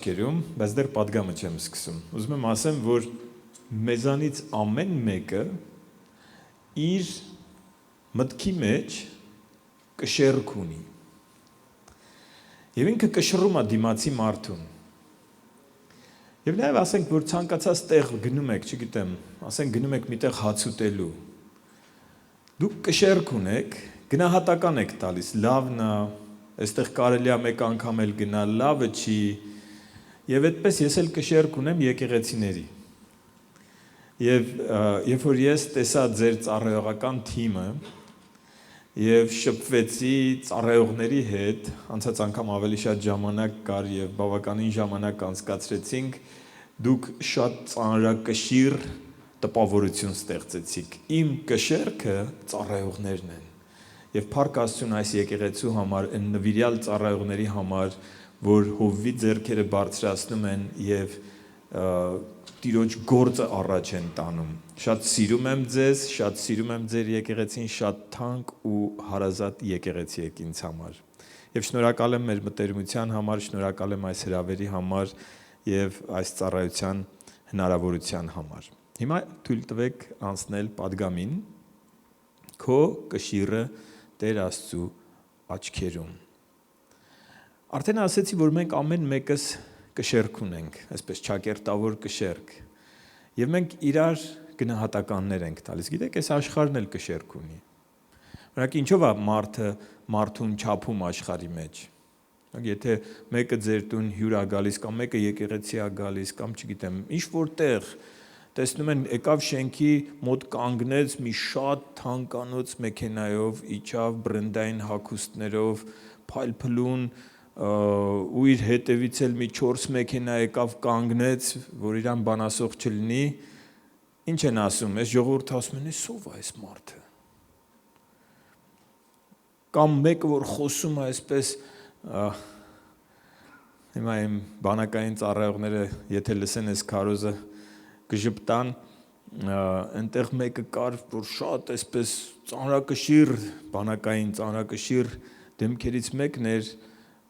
Կերում, բայց դեռ պատգամը չեմ սկսում։ Ուզում եմ ասեմ, որ մեզանից ամեն մեկը իր մտքի մեջ կշեռք ունի։ Եվ ինքը կշռում է դիմացի մարդուն։ Եվ նաև ասենք, որ ցանկացած տեղ գնում եք, չգիտեմ, ասենք գնում եք միտեղ հաց ուտելու։ Դուք կշեռք ունեք, գնահատական եք տալիս, լավն է, այստեղ կարելի է մեկ անգամ էլ գնալ, լավը չի։ Եվ այդպես ես էլ կշեռք ունեմ եկեղեցիների։ Եվ երբ որ ես տեսա ձեր ծառայողական թիմը եւ շփվեցի ծառայողների հետ, անցած անգամ ավելի շատ ժամանակ կար եւ բավականին ժամանակ անցկացրեցինք, դուք շատ ծանրակշիռ տպավորություն ստեղծեցիք։ Իմ կշեռքը ծառայողներն են։ Եվ փառք Աստծուն այս եկեղեցու համար, այն նվիրյալ ծառայողների համար, որ հովվի ձեռքերը բարձրացնում են եւ Տիրոջ գործը առաջ են տանում։ Շատ սիրում եմ ձեզ, շատ սիրում եմ ձեր եկեղեցին, շատ թանկ ու հարազատ եկեղեցի եք ինձ համար։ Եվ շնորհակալ եմ մեր մտերմության համար, շնորհակալ եմ այս հրավերի համար եւ այս ծառայության հնարավորության համար։ Հիմա թույլ տվեք անցնել պատգամին քո կշիռը Տեր Աստծու աչքերում։ Արդեն ասեցի, որ մենք ամեն մեկս կշեռք ունենք, այսպես ճակերտավոր կշեռք։ Եվ մենք իրար գնահատականներ ենք տալիս։ Գիտեք, այս աշխարհն էլ կշեռք ունի։ Օրինակ, ինչով է մարդուն չափում աշխարհի մեջ։ Եթե մեկը ձեր տուն հյուր է գալիս, կամ մեկը եկեղեցի է գալիս, կամ չգիտեմ, ինչ որտեղ տեսնում են եկավ շենքի մոտ կանգնեց մի շատ թանկանոց մեքենայով, իջավ բրենդային հագուստներով, փայլփլուն ու իր հետևից էլ մի 4 մեքենա եկավ կանգնեց, որ իրան բանասող չլինի, ինչ են ասում, այս ժողովուրդը ասում են, ով է այս մարդը։ Կամ մեկը, որ խոսում է այսպես, հիմա իմ բանակային ծառայողները, եթե լսեն այս քարոզը, կժպտան, այնտեղ մեկը կար, որ շատ այսպես ծանրակշիռ, բանակային ծանրակշիռ դեմքերից մեկն էր,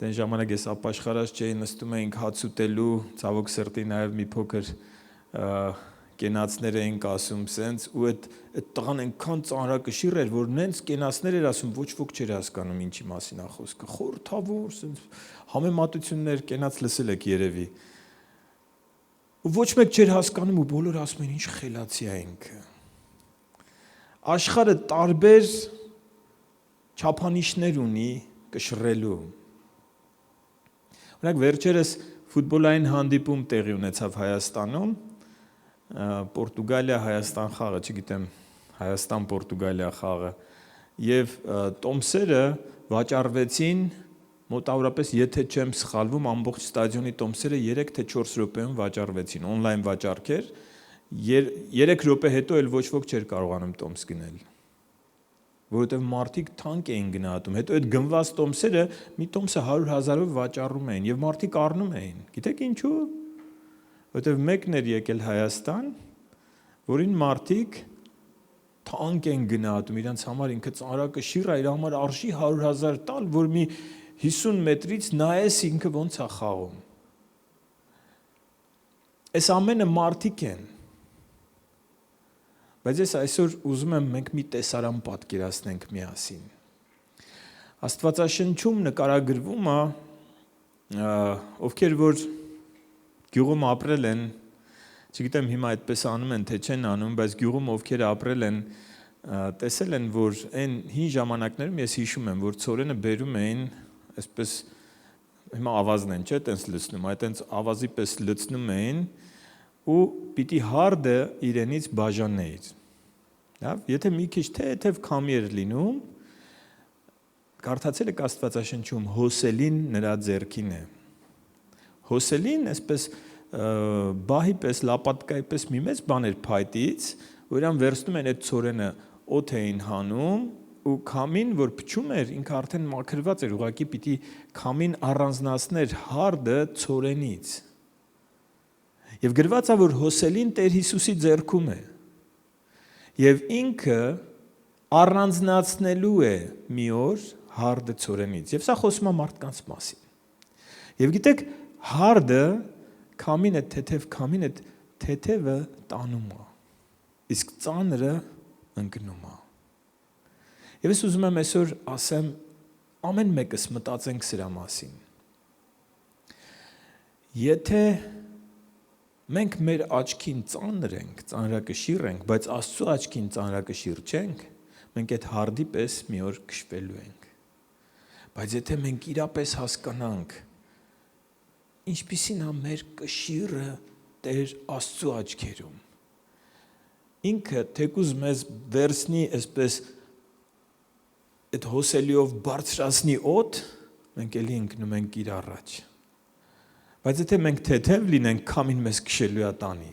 դեն ժամանակ ես ապաշխարած չէի, նստում էինք հաց ուտելու, ցավոք սրտի նաև մի փոքր կենացներ էինք ասում սենց, ու այդ տղան այնքան ծանրակշիռ էր, որ նենց կենացներ էր ասում, ոչ ոք չէր հասկանում ինչի մասին է խոսքը, խորհրդավոր, սենց համեմատություններ կենաց լսել եք երևի։ Ու ոչ մեկ չէր հասկանում ու բոլորը ասում են ինչ խելացի է ինքը։ Աշխարհը տարբեր չափանիշներ ունի կշռելու։ Օրինակ վերջերս ֆուտբոլային հանդիպում տեղի ունեցավ Հայաստանում, Պորտուգալիա-Հայաստան խաղը, չգիտեմ, Հայաստան-Պորտուգալիա խաղը, եւ տոմսերը վաճառվեցին մոտավորապես, եթե չեմ սխալվում, ամբողջ ստադիոնի տոմսերը 3 թե 4 րոպեում վաճառվեցին, on-line վաճառք էր, 3 րոպե հետո էլ ոչ ոք չէր կարողանում տոմս գնել, որովհետև մարդիկ թանկ էին գնահատում, հետո այդ գնված տոմսերը մի տոմսը 100,000-ով վաճառում էին եւ մարդիկ առնում էին։ Գիտեք ինչու՞։ Որովհետև մեկն էր եկել Հայաստան, որին մարդիկ թանկ են գնահատում, իրանց համար ինքը ծանրակշիռ է, իր համար արժի 100,000 տալ, որ մի 50 մետրից նայես ինքը ոնց է խաղում։ Այս ամենը մարդիկ են։ Բայց ես այսօր ուզում եմ մենք մի տեսարան պատկերացնենք միասին։ Աստվածաշնչում նկարագրվում է, ովքեր որ գյուղում ապրել են, չգիտեմ հիմա այդպես անում են, թե չեն անում, բայց գյուղում ովքեր ապրել են, տեսել են, որ այն հին ժամանակներում ես հիշում եմ, որ ցորենը բերում էին, այսպես հիմա ավազն են, չէ՞, տենց լցնում, այտենց ավազի պես լցնում էին ու պիտի հարդը իրենից բաժանեիր։ Լավ, եթե մի քիչ թեթև քամի էր լինում, կարդացել եք Աստվածաշնչում Հոսելին նրա ձեռքին է։ Հոսելին այսպես բահի պես, լապատկայի պես մի մեծ բան էր փայտից, որ իրան վերցնում են այդ ցորենը օդ էին հանում ու քամին, որ փչում էր, ինքը արդեն մաքրված էր, ուղղակի պիտի քամին առանձնացներ հարդը ցորենից։ Եվ գրված է, որ Հոսելին Տեր Հիսուսի ձեռքում է։ Եվ ինքը առանձնացնելու է մի օր հարդը ցորենից։ Եվ սա խոսում է մարդկանց մասին։ Եվ գիտեք, հարդը քամին է թեթև քամին է թեթևը տանում է իսկ ծանրը ընկնում է Եվ ես ուզում եմ այսօր ասեմ ամեն մեկս մտածենք սրա մասին Եթե մենք մեր աչքին ծանր ենք ծանրակշիռ ենք բայց Աստծո աչքին ծանրակշիռ չենք մենք այդ հարդի պես մի օր քշվելու ենք բայց եթե մենք իրապես հասկանանք ինչպիսին է մեր կշիռը Տեր Աստծո աչքերում ինքը թեկուզ մեզ վերցնի այսպես այդ հոսելիով բարձրացնի օդ մենք էլի ընկնում ենք իր առաջ բայց եթե մենք թեթև լինենք քամին մեզ քշելու է տանի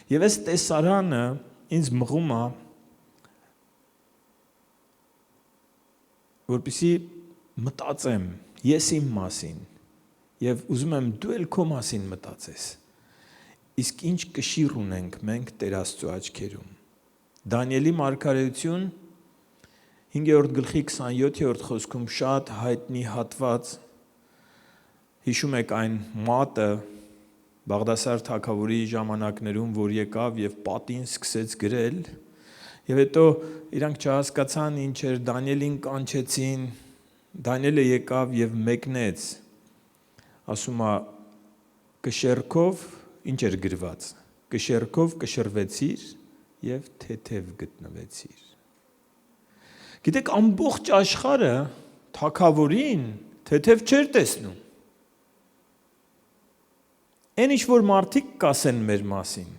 եւ այս տեսարանը ինձ մղում է որպեսզի մտածեմ ես իմ մասին եւ ուզում եմ դու էլ քո մասին մտածես իսկ ինչ կշիռ ունենք մենք Տեր Աստծո աչքերում Դանիելի մարգարեություն 5-րդ գլխի 27-րդ խոսքում շատ հայտնի հատված հիշում եք այն մատը Բաղդասար թագավորի ժամանակներում որ եկավ եւ պատին սկսեց գրել եւ հետո իրանք չհասկացան ինչ էր Դանիելին կանչեցին Դանիելը եկավ եւ մեկնեց ասում է կշերքով ինչ էր գրված կշերքով կշռվեցիր եւ թեթև գտնվեցիր Գիտեք ամբողջ աշխարհը թագավորին թեթև չէր տեսնում Այն ինչ որ մարդիկ կասեն մեր մասին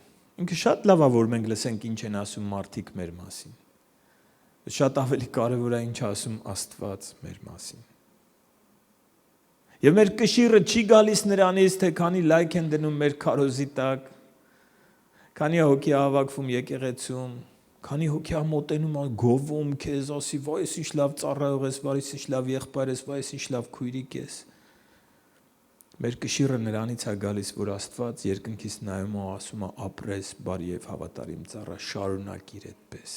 ինքը շատ լավ է որ մենք լսենք ինչ են ասում մարդիկ մեր մասին շատ ավելի կարևոր է ինչ ասում Աստված մեր մասին Եվ մեր կշիռը չի գալիս նրանից թե քանի լայք են դնում մեր քարոզի տակ քանի հոգի հավաքվում եկեղեցում քանի հոգի մոտենում գովում քեզ ասի վայ ես ինչ լավ ծառայող ես վայ ես ինչ լավ եղբայր ես վայ ես ինչ լավ քույրիկ ես Մեր կշիռը նրանից է գալիս, որ Աստված երկնքից նայում ու ասում է ապրես բարի եւ հավատարիմ ծառա, շարունակիր այդպես։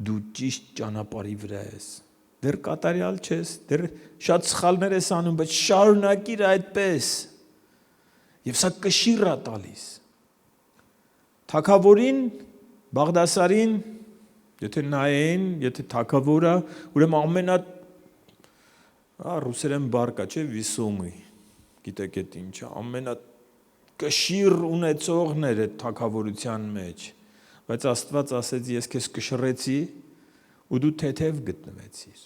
Դու ճիշտ ճանապարհի վրա ես։ Դեռ կատարյալ չես, դեռ շատ սխալներ ես անում, բայց շարունակիր այդպես։ Եվ սա կշիռ է տալիս։ Թագավորին, Բաղդասարին, եթե նայեն, եթե թագավորը, ուրեմն ռուսերեն բարկա, չէ, վիսոմի Գիտեք այդ ինչը, ամենակշիռ ունեցողն էր այդ թագավորության մեջ, բայց Աստված ասեց, ես քեզ կշռեցի ու դու թեթև գտնվեցիր։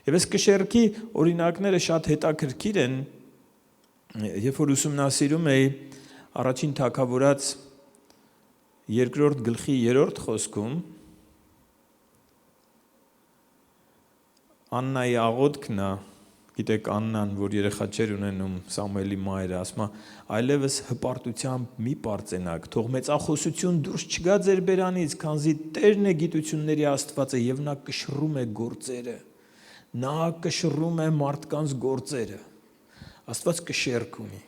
Եվ այս կշեռքի օրինակները շատ հետաքրքիր են, երբ որ ուսումնասիրում էի առաջին թագավորաց 2-րդ գլխի 3-րդ խոսքում Աննայի աղոթքն է Գիտեք Աննան, որ երեխա չէր ունենում Սամուելի մայրը, ասում է, այլևս հպարտությամբ մի պարծենակ, թող մեծախոսություն դուրս չգա ձեր բերանից, քանզի Տերն է գիտությունների Աստվածը եւ նա կշռում է գործերը։ Նա կշռում է մարդկանց գործերը։ Աստված կշեռք ունի։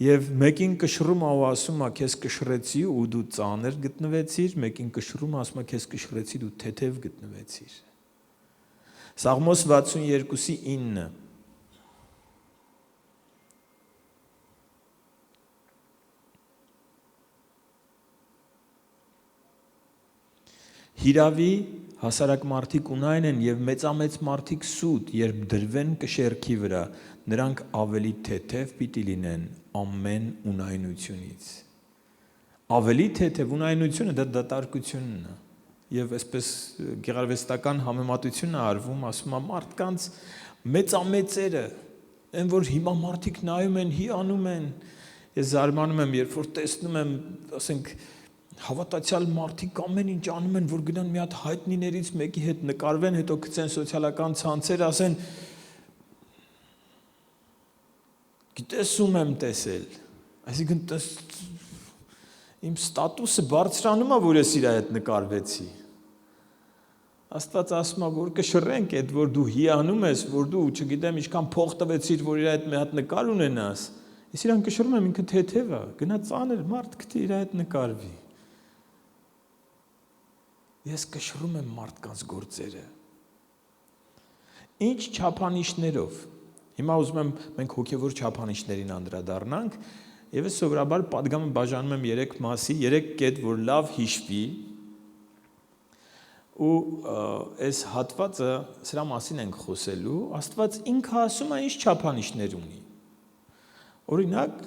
Եվ մեկին կշռում ու ասում է, քեզ կշռեցի ու դու ծանր գտնվեցիր, մեկին կշռում ասում է, քեզ կշռեցի դու թեթև գտնվեցիր։ Սաղմոս 62:9 Հիրավի հասարակ մարդիկ ունայն են եւ մեծամեծ մարդիկ սուտ, երբ դրվեն կշեռքի վրա, նրանք ավելի թեթև պիտի լինեն ամեն ունայնությունից։ Ավելի թեթև ունայնությունը դա դատարկությունն է։ Եվ այսպես գեղարվեստական համեմատություն է արվում, ասում է մարդկանց մեծամեծերը, այն որ հիմա մարդիկ նայում են, հիանում են, ես զարմանում եմ, երբ որ տեսնում եմ, ասենք, հավատացյալ մարդիկ ամեն ինչ անում են, որ գնան մի հատ հայտնիներից մեկի հետ նկարվեն, հետո գցեն սոցիալական ցանցեր, ասեն, գիտես ում եմ տեսել, այսինքն իմ ստատուսը բարձրանում է, որ ես իր հետ նկարվեցի։ Աստված ասում է, որ կշռենք այդ, որ դու հիանում ես, որ դու, չգիտեմ, ինչքան փող տվեցիր, որ իր հետ մի հատ նկար ունենաս։ Ես իրան կշռում եմ, ինքը թեթև է, գնա ծանր, մարդ գտի իր հետ նկարվի։ Ես կշռում եմ մարդկանց գործերը։ Ինչ չափանիշներով։ Հիմա ուզում եմ մենք հոգևոր չափանիշներին անդրադառնանք, եւ ես սովորաբար պատգամը բաժանում եմ 3 մասի, 3 կետ, որ լավ հիշվի, ու այս հատվածը սրա մասին ենք խոսելու, Աստված ինքը ասում է ինչ չափանիշներ ունի։ Օրինակ,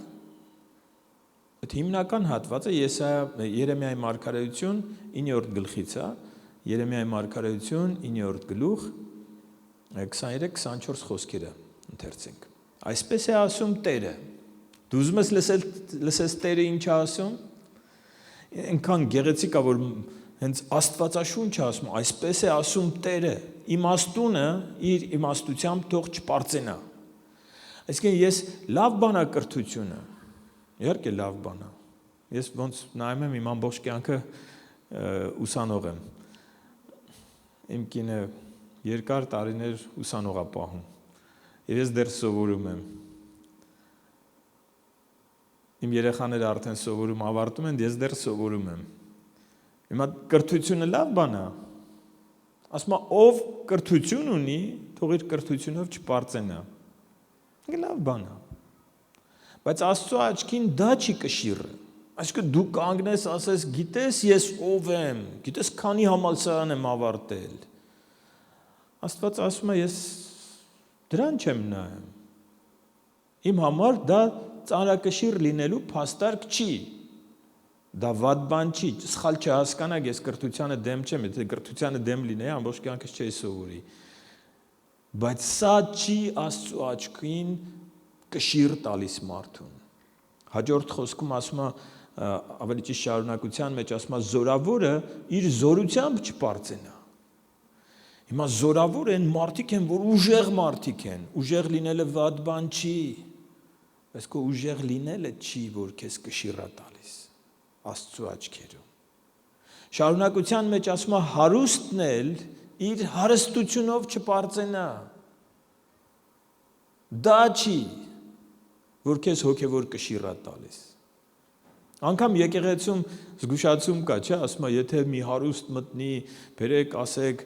այդ հիմնական հատվածը Երեմիայի մարգարեություն 9-րդ գլխից է, Երեմիայի մարգարեություն 9-րդ գլուխ 23-24 խոսքերը ընթերցենք։ Այսպես է ասում Տերը։ Դու ուզում ես լսես Տերը ինչ է ասում։ Այնքան գեղեցիկ է, որ հենց Աստվածաշունչը ասում, այսպես է ասում Տերը, իմաստունը իր իմաստությամբ թող չպարծենա։ Այսինքն ես լավ բան է կրթությունը, իհարկե լավ բան է։ Ես ոնց նայում եմ իմ ամբողջ կյանքը ուսանող եմ։ Իմ կինը երկար տարիներ ուսանող է պահում։ Եվ ես դեռ սովորում եմ։ Իմ երեխաները արդեն սովորում ավարտում են, ես դեռ սովորում եմ։ Հիմա կրթությունը լավ բան է։ Ասում եմ, ով կրթություն ունի, թող իր կրթությունով չպարծենա։ Դա լավ բան է։ Բայց Աստծո աչքին դա չի կշիռը։ Այսինքն դու կանգնես, ասես, գիտես ես ով եմ, գիտես քանի համալսարան եմ ավարտել։ Աստված ասում է, ես դրան չեմ նայում։ Իմ համար դա ծանրակշիռ լինելու փաստարկ չի։ Դա վատ բան չի, սխալ չհասկանաք, ես կրթությանը դեմ չեմ, եթե կրթությանը դեմ լինեի, ամբողջ կյանքս չէի սովորի։ Բայց սա չի Աստծո աչքին կշիռ տալիս մարդուն։ Հաջորդ խոսքում ասում է, ավելի ճիշտ շարունակության մեջ ասում է, զորավորը իր զորությամբ չպարծենա։ Հիմա զորավոր են մարդիկ են, որ ուժեղ մարդիկ են, ուժեղ լինելը վատ բան չի, բայց քո ուժեղ լինելը չի, որ քեզ կշիռ է տալիս Աստծո աչքերում։ Շարունակության մեջ ասում է, հարուստն էլ իր հարստությունով չպարծենա։ Դա չի, որ քեզ հոգևոր կշիռ է տալիս։ Անկամ եկեղեցում զգուշացում կա, չէ՞, ասում է, եթե մի հարուստ մտնի, բերեք, ասեք,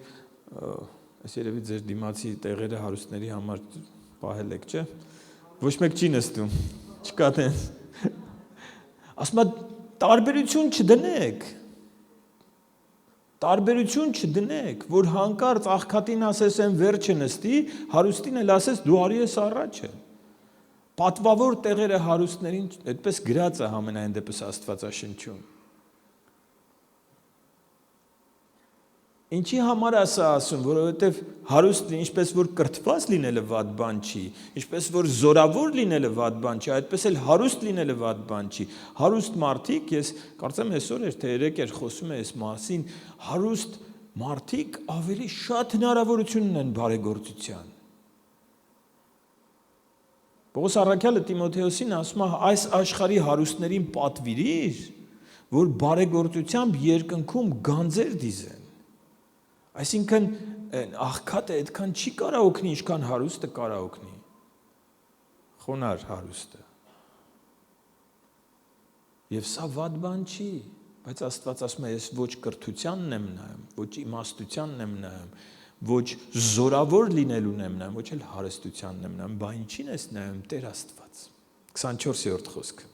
այս երևի ձեր դիմացի տեղերը հարուստների համար պահել եք, չէ՞։ Ոչ մեկ չի նստում, չկա տենց։ Ասում է, տարբերություն չդնեք, որ հանկարծ աղքատին ասես են վերջը նստի, հարուստին էլ ասես դու արի ես առաջը։ Պատվավոր տեղերը հարուստներին այդպես գրած է համենայն դեպս Աստվածաշնչում։ Ինչի համար է սա ասում, որովհետև հարուստ ինչպես որ կրթված լինելը վատ բան չի, ինչպես որ զորավոր լինելը վատ բան չի, այդպես էլ հարուստ լինելը վատ բան չի։ Հարուստ մարդիկ, ես կարծեմ այսօր էր թե երեկ էր խոսում է այս մասին, հարուստ մարդիկ ավելի շատ հնարավորություն ունեն բարեգործության։ Պողոս առաքյալը Տիմոթեոսին ասում է, այս աշխարհի հարուստներին պատվիրիր, որ բարեգործությամբ երկնքում գանձեր դիզեն։ Այսինքն աղքատը այդքան չի կարա օգնի, ինչքան հարուստը կարա օգնի։ Խոնար հարուստը։ Եվ սա վատ բան չի, բայց Աստված ասում է, ես ոչ կրթությանն եմ նայում, ոչ իմաստությանն եմ նայում, ոչ զորավոր լինելուն եմ նայում, ոչ էլ հարստությանն եմ նայում, բա ինչին ես նայում, Տեր Աստված։ 24-րդ խոսքը։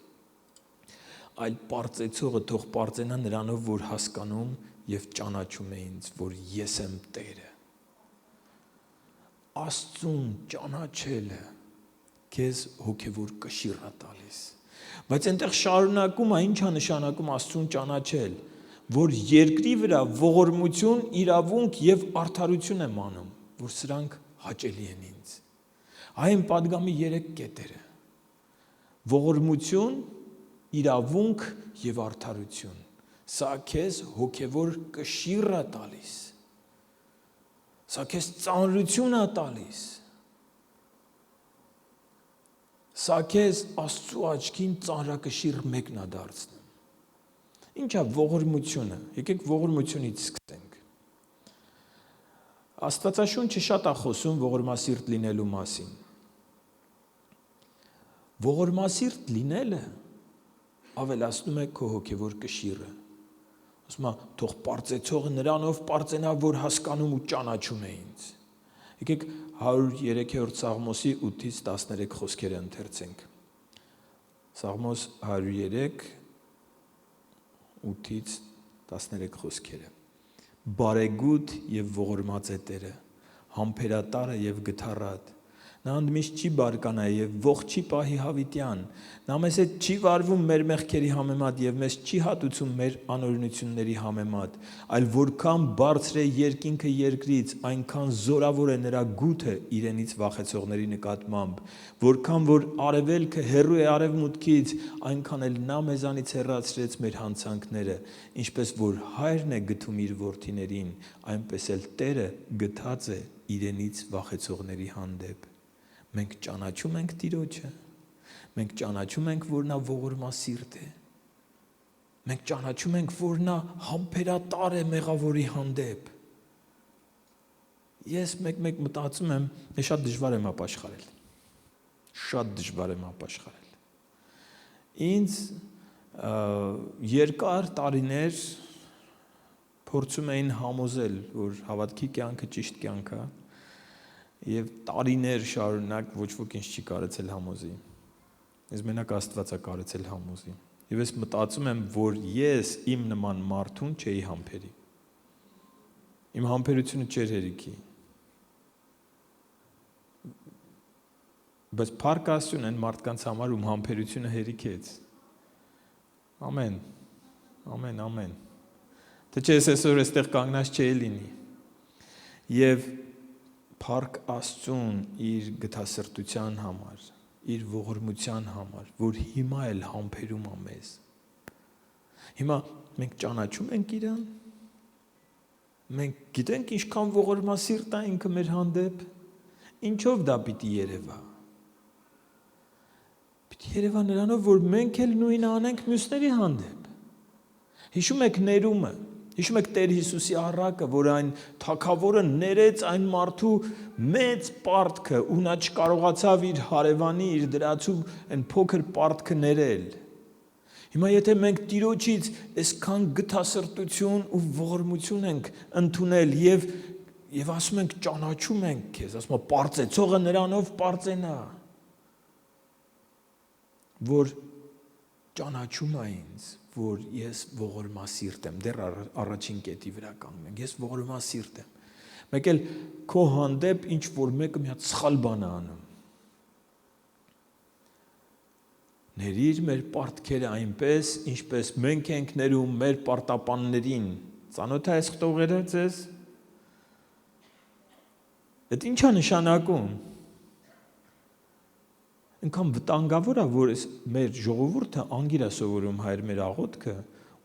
Այլ պարծեցողը թող պարծենա նրանով, որ հասկանում և ճանաչում է ինձ, որ ես եմ Տերը։ Աստծուն ճանաչելը քեզ հոգևոր կշիռ է տալիս։ Բայց այնտեղ շարունակում է, ինչ է նշանակում Աստծուն ճանաչել, որ երկրի վրա ողորմություն, իրավունք և արդարություն եմ անում, որ սրանք հաճելի են ինձ։ Այն պատգամի 3 կետերը։ Ողորմություն, իրավունք և արդարություն։ Սա քեզ հոգևոր կշիռ է տալիս։ Սա քեզ ծանրություն է տալիս։ Սա քեզ Աստծո աչքին ծանրակշիռ մեկն է դարձնում։ Ինչ է ողորմությունը։ Եկեք ողորմությունից սկսենք։ Աստվածաշունչը շատ է խոսում ողորմասիրտ լինելու մասին։ Ողորմասիրտ լինելը ավելացնում է քո հոգևոր կշիռը։ Ասում է, թող պարծեցողը նրանով պարծենա, որ հասկանում ու ճանաչում է ինձ։ Եկեք 103-րդ Սաղմոսի 8-ից 13 խոսքերը ընթերցենք։ Սաղմոս 103 8-ից 13 խոսքերը։ Բարեգութ եւ ողորմած է Տերը, համբերատարը եւ գթառատ։ Նա ընդմիշտ չի բարկանա եւ ողջ չի պահի հավիտյան։ Նա մեզ հետ չի վարվում մեր մեղքերի համեմատ եւ մեզ չի հատուցում մեր անօրենությունների համեմատ, այլ որքան բարձր է երկինքը երկրից, այնքան զորավոր է նրա գութը իրենից վախեցողների նկատմամբ, որքան որ արևելքը հեռու է արևմուտքից, այնքան էլ նա մեզանից հեռացրեց մեր հանցանքները, ինչպես որ հայրն է գթում իր որդիներին, այնպես էլ Տերը գթած է իրենից վախեցողների հանդեպ։ Մենք ճանաչում ենք Տիրոջը, մենք ճանաչում ենք, որ նա ողորմասիրտ է, մենք ճանաչում ենք, որ նա համբերատար է մեղավորի հանդեպ։ Ես մեկ մտածում եմ, ես շատ դժվար եմ ապաշխարել, շատ դժվար եմ ապաշխարել։ Ինձ երկար տարիներ փորձում էին համոզել, որ հավատքի կյանքը ճիշտ կյանք է, եւ տարիներ շարունակ ոչ ոք ինձ չի կարեցել համոզի։ Ես մենակ Աստված է կարեցել համոզի։ Եվ ես մտածում եմ, որ ես իմ նման մարդուն չէի համբերի։ Իմ համբերությունը չէր հերիքի։ Բայց փառք Աստծուն այն մարդկանց համար, ում համբերությունը հերիքեց։ Ամեն։ Ամեն, ամեն։ Թե չէ ես այսօր այստեղ կանգնած չէի լինի։ Եվ փառք Աստծուն իր գթասրտության համար, իր ողորմության համար, որ հիմա էլ համբերում է մեզ։ Հիմա մենք ճանաչում ենք իրան, մենք գիտենք ինչքան ողորմասիրտ է ինքը մեր հանդեպ, ինչով դա պիտի երևա։ Պիտի երևա նրանով, որ մենք էլ նույնը անենք մյուսների հանդեպ։ Հիշում եք ներումը։ Հիշում եք Տեր Հիսուսի առակը, որ այն թագավորը ներեց այն մարդու մեծ պարտքը, ու նա չկարողացավ իր հարևանի, իր դրացու այն փոքր պարտքը ներել։ Հիմա եթե մենք Տիրոջից այսքան գթասրտություն ու ողորմություն ենք ընդունել եւ ասում ենք ճանաչում ենք քեզ, ասում եմ պարծեցողը նրանով պարծենա, որ ճանաչում է ինձ, որ ես ողորմասիրտ եմ, դեռ առաջին կետի վրա կանգնենք, ես ողորմասիրտ եմ։ Մեկ էլ քո հանդեպ ինչ որ մեկը մի հատ սխալ բան է անում։ Ներիր մեր պարտքերը այնպես, ինչպես մենք ենք ներում մեր պարտապաններին։ Ծանոթ է այս խտողերը ձեզ։ Այդ ի՞նչ է նշանակում։ Ինքան վտանգավոր է, որ մեր ժողովուրդը անգիր է սովորում հայր մեր աղոթքը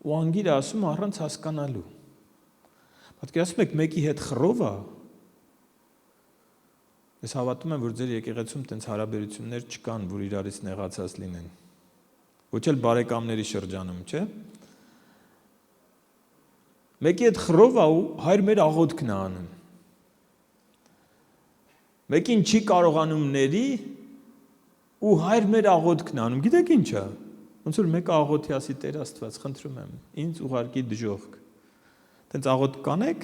ու անգիր է ասում առանց հասկանալու։ Պատկերացնում եք մեկի հետ խռով է։ Ես հավատում եմ, որ ձեր եկեղեցում տենց հարաբերություններ չկան, որ իրարից նեղացած լինեն։ Ոչ էլ բարեկամների շրջանում, չէ՞։ Մեկի հետ խռով է ու հայր մեր աղոթքն է անում։ Մեկին չի կարողանում ների ու հայր մեր աղոթքն անում, գիտեք ինչ է, ոնց որ մեկը աղոթի ասի Տեր Աստված, խնդրում եմ, ինձ ուղարկի դժոխք, տենց աղոթք կանեք,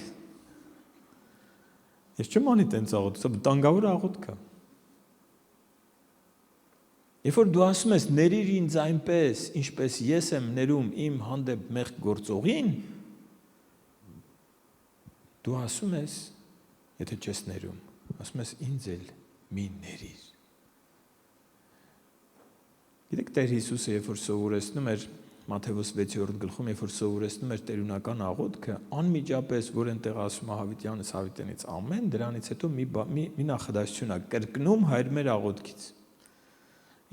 ես չեմ անի տենց աղոթք, սա վտանգավոր աղոթք է, երբ որ դու ասում ես ներիր ինձ այնպես, ինչպես ես եմ ներում իմ հանդեպ մեղք գործողին, դու ասում ես, եթե չես ներում, ասում ես ինձ էլ մի ներիր։ Գիտեք Տեր Հիսուսը, երբ որ սովորեցնում էր Մատթեոս 6-րդ գլխում, երբ որ սովորեցնում էր տերունական աղոթքը, անմիջապես, որ այնտեղ ասում է հավիտյանս հավիտենից ամեն, դրանից հետո մի նախադասություն է կրկնում հայր մեր աղոթքից։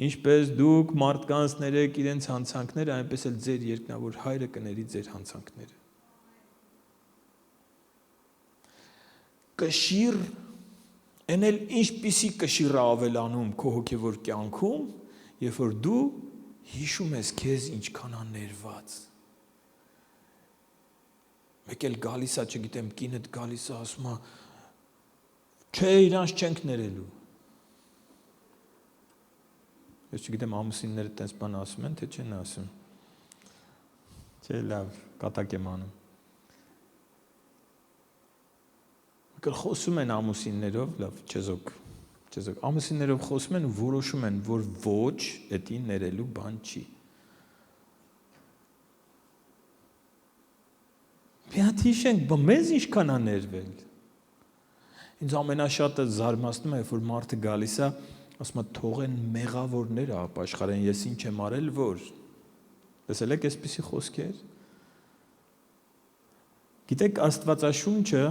Ինչպես դուք մարդկանց ներեք իրենց հանցանքները, այնպես էլ ձեր երկնավոր հայրը կների ձեր հանցանքները։ Կշիռ, այն էլ ինչպիսի կշիռ է ավելանում քո հոգևոր կյանքում, երբ որ դու հիշում ես քեզ ինչքան աներված։ Մեկ էլ գալիս է, չգիտեմ, կինդ գալիս է, ասում է, չէ, իրանց չենք ներելու։ Ես չգիտեմ, ամուսինները տենց բան ասում են, թե չեն ասում։ Չէ, լավ, կատակ եմ անում։ Խոսում են ամուսիններով, լավ, չեզոք, ամուսիններով խոսում են ու որոշում են, որ ոչ, էդի ներելու բան չի։ Մի հատ հիշենք, մեզ ինչքան է ներվել։ Ինձ ամենաշատը զարմացնում է, որ մարդը գալիս է, ասում է թողեն մեղավորները ապաշխարեն, ես ինչ եմ արել, որ։ Տեսել եք այսպիսի խոսքեր։ Գիտեք, Աստվածաշունչը,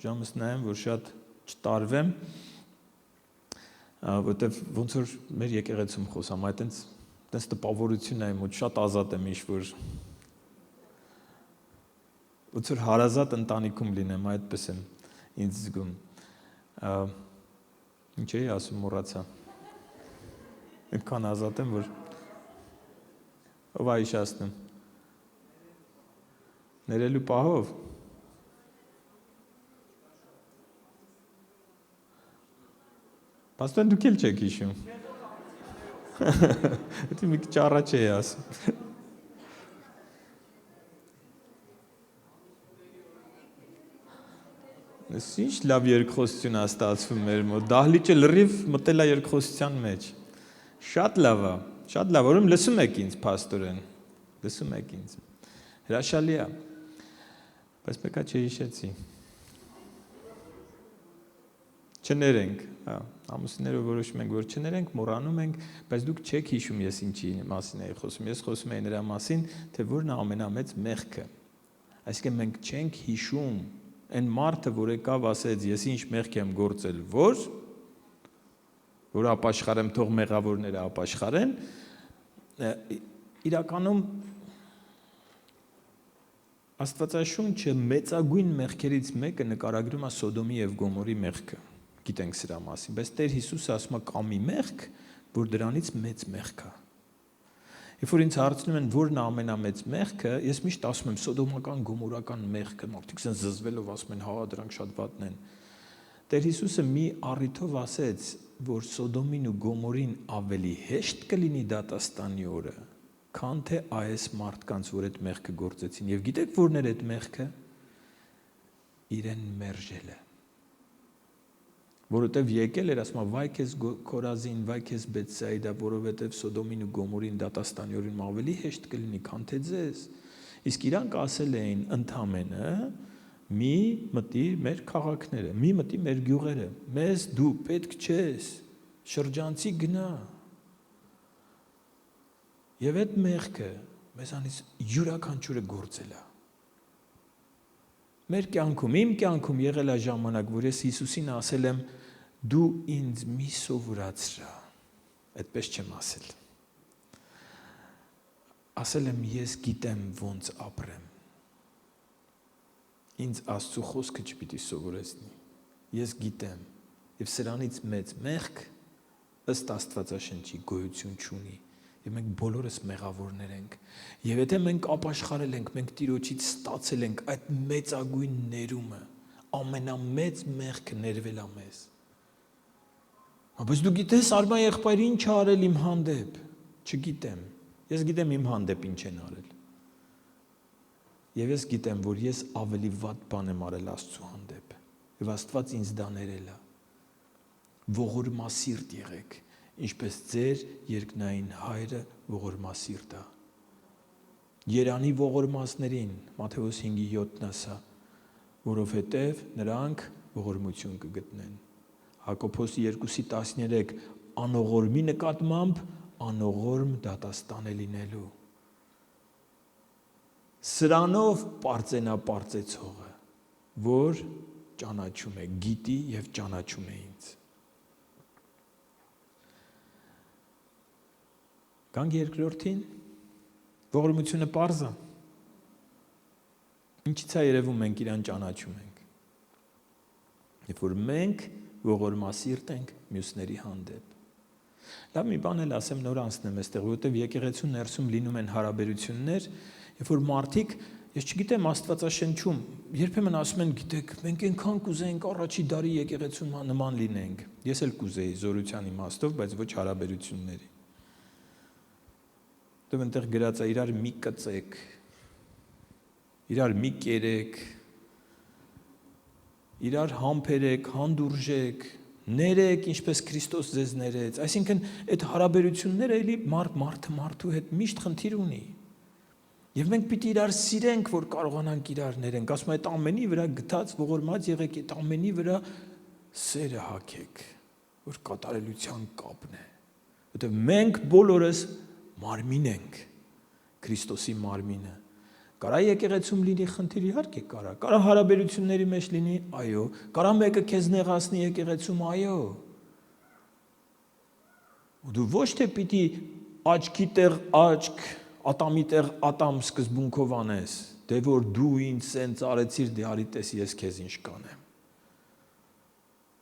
ժամս նայեմ, որ շատ չտարվեմ, որտեվ ոնց որ մեր եկեղեցում խոսամ, այտենց տպավորություն է իմ մոտ, շատ ազատ եմ ինչ-որ ոնց որ հարազատ ընտանիքում լինեմ, այդպես եմ ինձ զգում։ Ինչ էի ասում, մոռացա։ Այդքան ազատ եմ, որ ով է հիշացնում։ Ներելու պահով։ Պաստոր դուք էլ չեք հիշում։ Դա մի քիչ առաջ էի ասում։ Ինչ լավ երկխոսություն է ստացվում մեր մոտ։ Դահլիճը լրիվ մտել է երկխոսության մեջ։ Շատ լավ է, ուրեմն լսում եք ինձ, պաստորեն։ Լսում եք ինձ։ Հրաշալի է։ Բայց մեկը չհիշեցի։ Չներենք, ամուսինները որոշում ենք, որ չներենք, մոռանում ենք, բայց դուք չեք հիշում ես ինչի մասին էի խոսում։ Ես խոսում եի նրա մասին, թե որն է ամենամեծ մեղքը։ Այսինքն մենք չենք հիշում այն մարդը, որ եկավ ասեց, ես ինչ մեղք եմ գործել, որ ապաշխարեմ, թող մեղավորները ապաշխարեն, իրականում Աստվածաշունչը մեծագույն մեղքերից մեկը նկարագրում է Սոդոմի եւ Գոմորի մեղքը, գիտենք սրա մասին, բայց Տեր Հիսուսը ասում է կա մի մեղք, որ դրանից մեծ մեղք է։ Երբ որ ինձ հարցնում են որն է ամենամեծ մեղքը, ես միշտ ասում եմ սոդոմական, գոմորական մեղքը, մարդիկ ասեն զզվելով ասում են, հա, դրանք շատ վատն են։ Տեր Հիսուսը մի առիթով ասեց, որ Սոդոմին ու Գոմորին ավելի հեշտ կլինի դատաստանի օրը, քան թե այս մարդկանց, որ այդ մեղքը գործեցին։ Եվ գիտեք որն էր այդ մեղքը։ Իրեն մերժելը։ Որովհետև եկել էր, ասում է, վայ քեզ Քորազին, վայ քեզ Բեթսայդա, որովհետև Սոդոմին ու Գոմորին դատաստանի օրին ավելի հեշտ կլինի, քան թե ձեզ։ Իսկ իրանք ասել էին ընդամենը մի մտի մեր քաղաքները, մի մտի մեր գյուղերը, մեզ դու պետք չես, շրջանցի գնա։ Եվ այդ մեղքը մեզանից յուրաքանչյուրը գործել է։ Մեր կյանքում, իմ կյանքում եղել է ժամանակ, որ ես Հիսուսին ասել եմ, դու ինձ մի սովորացրա, այդպես չեմ ասել։ Ասել եմ, ես գիտեմ ոնց ապրեմ։ Ինձ Աստծո խոսքը չպիտի սովորեցնի։ Ես գիտեմ, եւ սրանից մեծ մեղք ըստ Աստվածաշնչի գոյություն չունի։ Եվ մենք բոլորս մեղավորներ ենք։ Եվ եթե մենք ապաշխարել ենք, մենք Տիրոջից ստացել ենք այդ մեծագույն ներումը, ամենամեծ մեղքը ներվել է մեզ։ Բայց դու գիտես, Արմա եղբայրը ինչ է արել իմ հանդեպ։ Չգիտեմ։ Ես գիտեմ իմ հանդեպ ինչ են արել։ Եվ ես գիտեմ, որ ես ավելի վատ բան եմ արել Աստծո հանդեպ։ Եվ Աստված ինձ դա ներել է։ Ողորմասիրտ եղեք, ինչպես ձեր երկնային Հայրը ողորմասիրտ է։ Երանի ողորմածներին, Մատթեոս 5:7-ն ասա, որովհետև նրանք ողորմություն կգտնեն։ Հակոբոս 2:13 անողորմի նկատմամբ անողորմ դատաստան է լինելու։ Սրանով պարծենապարծեցողը, որ ճանաչում է, գիտի եւ ճանաչում է ինձ։ Գանք երկրորդին, ողորմությունը պարզ է։ Ինչից է երևում մենք իրան ճանաչում ենք։ Երբ որ մենք ողորմասիրտ ենք մյուսների հանդեպ։ Լավ մի բան էլ ասեմ, նոր անցնեմ այստեղ, որովհետև եկեղեցու ներսում լինում են հարաբերություններ, երբ որ մարդիկ, ես չգիտեմ Աստվածաշնչում, երբեմն ասում են, գիտեք, մենք այնքան կուզեինք առաջի դարի եկեղեցու նման լինենք։ Ես էլ կուզեի զորության իմաստով, բայց ոչ հարաբերությունների։ Դու այնտեղ գրած է իրար մի կծեք, իրար մի կերեք, իրար համբերեք, հանդուրժեք, ներեք, ինչպես Քրիստոս ձեզ ներեց։ Այսինքն այդ հարաբերությունները էլի մարդու հետ միշտ խնդիր ունի։ Եվ մենք պիտի իրար սիրենք, որ կարողանանք իրար ներենք։ Ասում այդ ամենի վրա գտած ողորմած եղեք, այդ ամենի վրա սերը հագեք, որ կատարելության կապն է։ Որտեղ մենք բոլորս մարմին ենք, Քրիստոսի մարմինը։ Կարա եկեղեցում լինի խնդիր, իհարկե կարա։ Կարա հարաբերությունների մեջ լինի, այո։ Կարա մեկը քեզ նեղացնի եկեղեցում, այո։ Ու դու ոչ թե պիտի աչքի տեղ աչք, ատամի տեղ ատամ սկզբունքով անես, դե որ դու ինձ սենց արեցիր, դե արի տես ես քեզ ինչ կանեմ։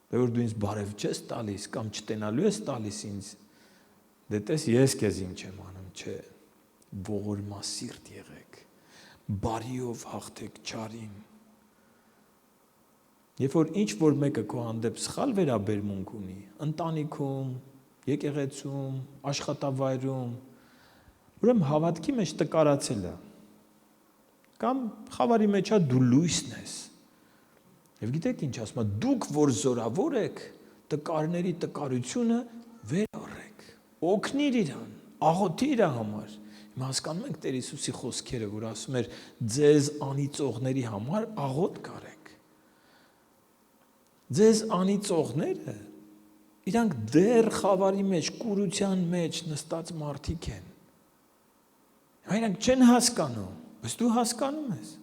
Դե որ դու ինձ բարև չես տալիս կամ չտենալու ես տալիս ինձ, դե տես ես քեզ ինչ եմ անում, չէ։ Ողորմասիրտ եղեք, բարիով հաղթեք չարին։ Երբ որ ինչ որ մեկը քո հանդեպ սխալ վերաբերմունք ունի, ընտանիքում, եկեղեցում, աշխատավայրում, ուրեմն հավատքի մեջ տկարացել է։ Կամ խավարի մեջ է դու լույսն ես։ Եվ գիտեք ինչ ասում է, դուք որ զորավոր եք, տկարների տկարությունը վեր առեք։ Օգնիր իրան, աղոթի իր համար։ Հիմա հասկանում ենք Տեր Հիսուսի խոսքերը, որ ասում էր ձեզ անիծողների համար աղոթ կարեք։ Ձեզ անիծողները իրանք դեռ խավարի մեջ, կուրության մեջ նստած մարդիկ են։ Իրանք չեն հասկանում, բայց դու հասկանում ես։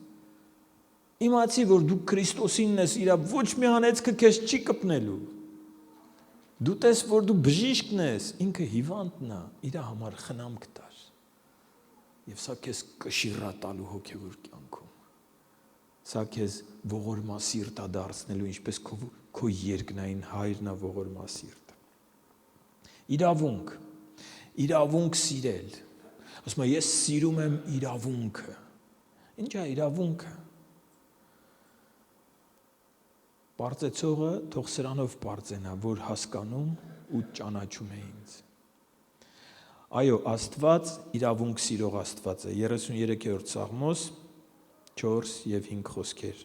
Իմացի, որ դու Քրիստոսինն ես, իրա ոչ մի անեծքը քեզ չի կպնելու։ Դու տես, որ դու բժիշկն ես, ինքը հիվանդն է, իրա համար խնամք տար։ Եվ սա քեզ կշիռա տալու հոգևոր կյանքում։ Սա քեզ ողորմասիրտ է դարձնելու, ինչպես քո երկնային հայրն է ողորմասիրտ։ Իրավունք սիրել։ Ասում եմ, ես սիրում եմ իրավունքը։ Ինչ է իրավունքը։ Պարծեցողը թող սրանով պարծենա, որ հասկանում ու ճանաչում է ինձ։ Այո, Աստված իրավունք սիրող Աստված է։ 33-րդ Սաղմոս 4 և 5 խոսքեր։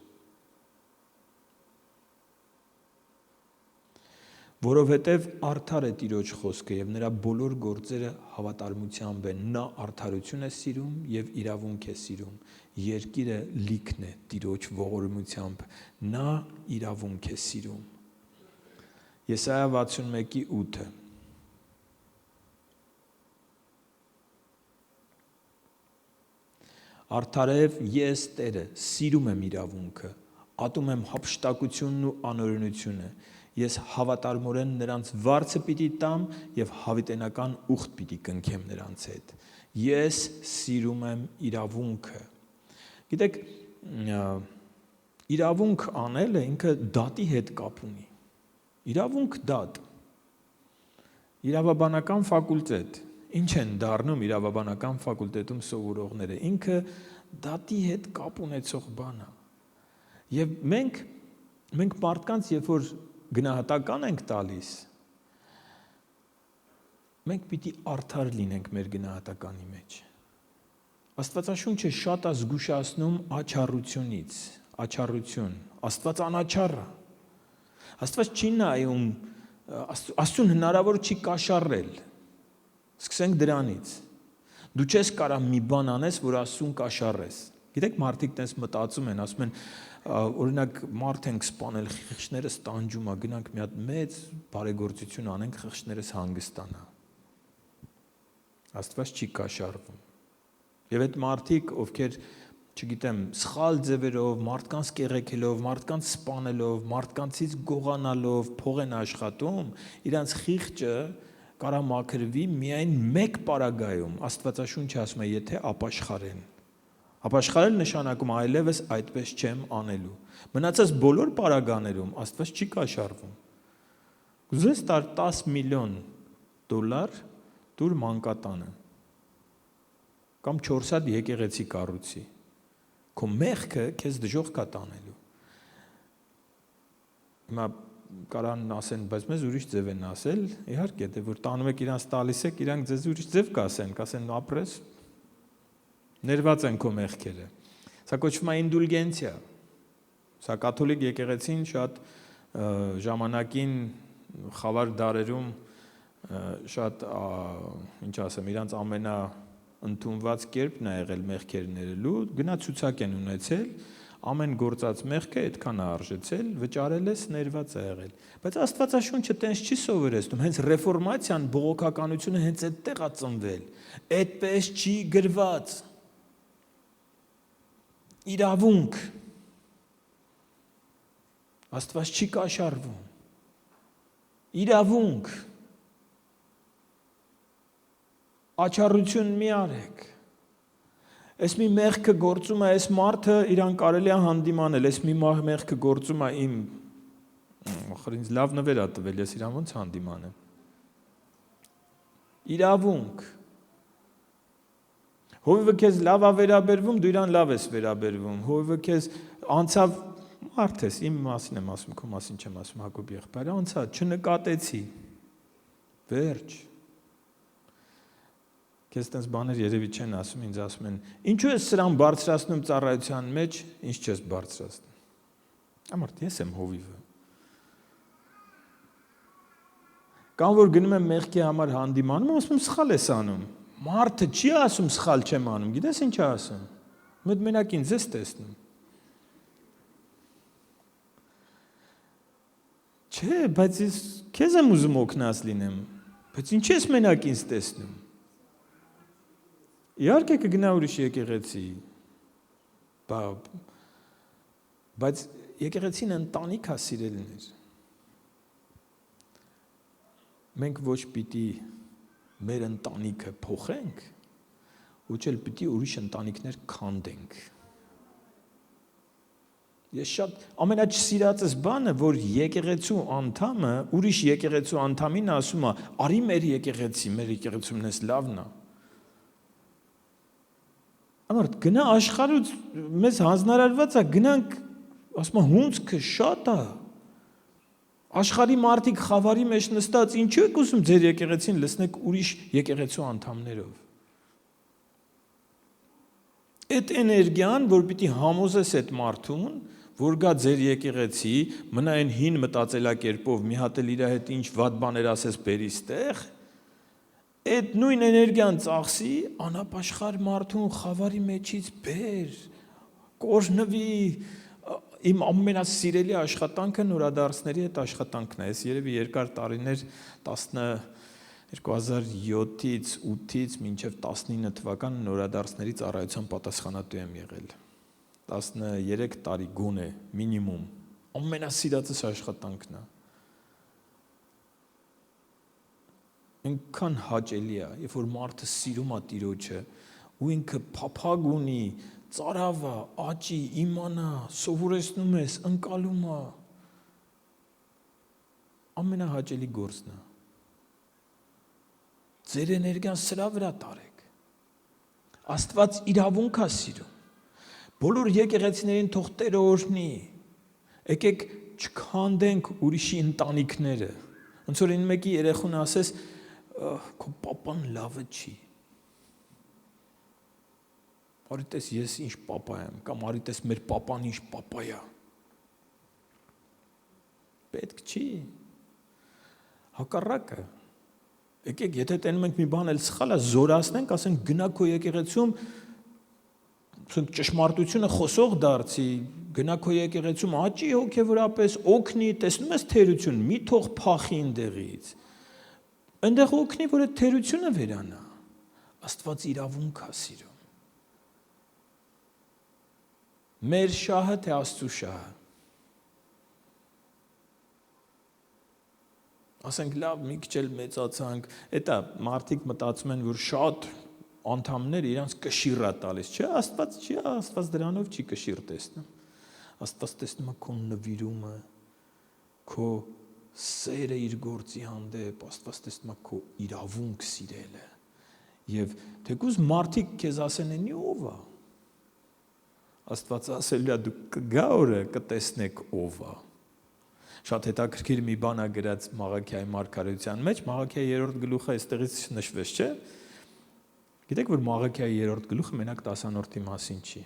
Որովհետև արդար է Տիրոջ խոսքը և նրա բոլոր գործերը հավատարմությամբ են։ Նա արդարություն է սիրում և իրավունք է սիրում։ Երկիրը լիքն է Տիրոջ ողորմությամբ։ Նա իրավունք է սիրում։ Եսայա 61:8 Արդարև ես Տերը, սիրում եմ իրավունքը, ատում եմ հափշտակությունն ու անօրենությունը, ես հավատարմորեն նրանց վարձը պիտի տամ և հավիտենական ուխտ պիտի կնքեմ նրանց հետ, ես սիրում եմ իրավունքը։ Գիտեք, իրավունք անելը ինքը դատի հետ կապ ունի, իրավունք դատ, իրավաբանական ֆակուլտետ, ինչ են դառնում իրավաբանական ֆակուլտետում սովորողները, ինքը դատի հետ կապ ունեցող բան է։ Եվ մենք մարդկանց, երբ որ գնահատական ենք տալիս, մենք պիտի արդար լինենք մեր գնահատականի մեջ։ Աստվածաշունչը շատ է զգուշացնում աչառությունից, աչառություն, Աստված անաչառ է։ Աստված չի նայում, Աստծուն հնարավոր չի կաշառել։ Սկսենք դրանից։ Դու չես կարող մի բան անես, որ Աստծուն կաշառես։ Գիտեք, մարդիկ տես մտածում են, ասում են, օրինակ մարդ ենք սպանել, խիղճներս տանջում է, գնանք մի հատ մեծ բարեգործություն անենք, խիղճներս հանգստանա։ Աստված չի կաշառվում։ Եվ այդ մարդիկ, ովքեր, չգիտեմ, սխալ ձևերով, մարդկանց կեղեքելով, մարդկանց սպանելով, մարդկանցից գողանալով, փող են աշխատում, իրանց խիղճը կարա մաքրվի միայն մեկ պարագայում, Աստվածաշունչը ասում է, եթե ապաշխարեն։ Ապաշխարել նշանակում այլևս այդպես չեմ անելու։ Մնացած բոլոր պարագաներում Աստված չի կաշառվում։ Կուզես տար $10 միլիոն դուր մանկատանը կամ 4 հատ եկեղեցի կառուցի։ Քո մեղքը քեզ դժոխք կա տանելու։ Հիմա կարան ասեն, բայց մեզ ուրիշ ձև են ասել, իհարկե, դե որ տանում եք իրանց տալիս եք, իրանք ձեզ ուրիշ ձև կասեն ապրես, ներված են քո մեղքերը։ Սա կոչվում է ինդուլգենցիա։ Սա կաթոլիկ եկեղեցին շատ ժամանակին խավար դարերում շատ ինչ ասեմ, իրանց ամենաընդունված կերպն է եղել մեղքեր ներելու, գնա ցուցակ են ունեցել, ամեն գործած մեղքը այդքան է արժեցել, վճարել ես, ներված է եղել։ Բայց Աստվածաշունչը տենց չի սովորեցնում, հենց ռեֆորմացիան, բողոքականությունը հենց այդտեղ է ծնվել։ Այդպես չի գրված։ Իրավունք։ Աստված չի կաշառվում։ Իրավունք։ Աչառություն մի արեք։ Այս մի մեղքը գործում է, այս մարդը իրան կարելի է հանդիմանել, այս մի մեղքը գործում է իմ ինձ լավ նվեր է տվել, ես իրան ոնց հանդիմանեմ։ Իրավունք։ Հովիվը քեզ լավ է վերաբերվում, դու իրան լավ ես վերաբերվում։ Հովիվը քեզ անցավ մարդ ես, իմ մասին եմ ասում, քո մասին չեմ ասում, Հակոբ եղբայրը, անցավ, չնկատեցի։ Վերջ։ Քեզ տես բաներ երևի չեն ասում, ինձ ասում են, ինչու ես սրան բարձրացնում ծառայության մեջ, ինչ չես բարձրացնում։ Ամարդ, ես եմ հովիվը։ Կամ որ գնում եմ մեղքի համար հանդիմանում, ասում եմ սխալ ես անում։ Մարդը չի ասում սխալ չեմ անում, գիտես ինչ է ասում։ Մենակ ինձ ես տեսնում։ Չէ, բայց ես քեզ եմ ուզում օգնած լինեմ, բայց ինչ ես մենակ ինձ տեսնում։ Իհարկե կգնա ուրիշ եկեղեցի, բայց եկեղեցին ընտանիք է սիրելիներ։ Մենք ոչ պիտի մեր ընտանիքը փոխենք, ոչ էլ պիտի ուրիշ ընտանիքներ քանդենք։ Ես շատ ամենաչսիրածս բանը, որ եկեղեցու անդամը ուրիշ եկեղեցու անդամին ասում է, արի մեր եկեղեցումն էս լավն է։ Ամարդ, գնա աշխարհից մեզ հանձնարարված է, գնանք, ասում եմ, հունցքը շատ է։ Աշխարհի մարդիկ խավարի մեջ նստած, ինչու եք ուզում ձեր եկեղեցին լցնեք ուրիշ եկեղեցու անդամներով։ Այդ էներգիան, որ պիտի համոզես այդ մարդուն, որ գա ձեր եկեղեցի, մնա այն հին մտածելակերպով, մի հատ էլ իր հետ ինչ վատ բաներ ասես բերի ստեղ, այդ նույն էներգիան ծախսի, անապաշխար մարդուն խավարի մեջից բեր, կորժնվի, իմ ամենասիրելի աշխատանքը նորադարձների հետ աշխատանքն է, ես երևի երկար տարիներ 2007-ից 8-ից մինչև 19 թվական նորադարձների ծառայության պատասխանատու եմ եղել, 13 տարի գոնե, մինիմում, ամենասիրածս աշխատանքն է, ինքան հաճելի է, երբ որ մարդը սիրում է Տիրոջը, ու ինքը փափագ ունի, ծարավ է, աճի, իմանա, սովորեցնում ես, ընկալում է, ամենահաճելի գործն է։ Ձեր էներգիան սրա վրա տարեք։ Աստված իրավունք է սիրում։ Բոլոր եկեղեցիներին թող Տերը օրհնի։ Եկեք չքանդենք ուրիշի ընտանիքները։ Ոնց որ մեկի երեխուն ասես, քո պապան լավը չի։ Արի տես ես ինչ պապա եմ, կամ արի տես մեր պապան ինչ պապա է։ Պետք չի։ Հակառակը։ Եկեք, եթե տենում ենք մի բան էլ սխալ է, զորացնենք, ասենք գնա քո եկեղեցում, ասենք ճշմարտությունը խոսող դարձի, գնա քո եկեղեցում աճի հոգևորապես, օգնի, տեսնում ես թերություն, մի թող փախի այնտեղից։ Այնտեղ օգնի, որ այդ թերությունը վերանա։ Աստված իրավունք է սիրում։ Մեր շահը թե Աստծու շահը։ Ասենք լավ, մի քիչ էլ մեծացանք, էտա մարդիկ մտածում են, որ շատ անդամներ իրանց կշիռ է տալիս, չէ, Աստված դրանով չի կշիռ տեսնում։ Աստված տեսնում է քո նվիրումը, քո սերը իր գործի հանդեպ, Աստված տեսնում է քո իրավունք սիրելը։ Եվ թեկուզ մարդիկ քեզ ասեն են ով է։ Աստված ասել է դու կգա օրը կտեսնեք ով է։ Շատ հետաքրքիր մի բան է գրած Մաղաքիայի մարգարեության մեջ, Մաղաքիայի 3-րդ գլուխը այստեղից նշվեց, չէ՞։ Գիտեք, որ Մաղաքիայի 3-րդ գլուխը մենակ 10-րդի մասին չի։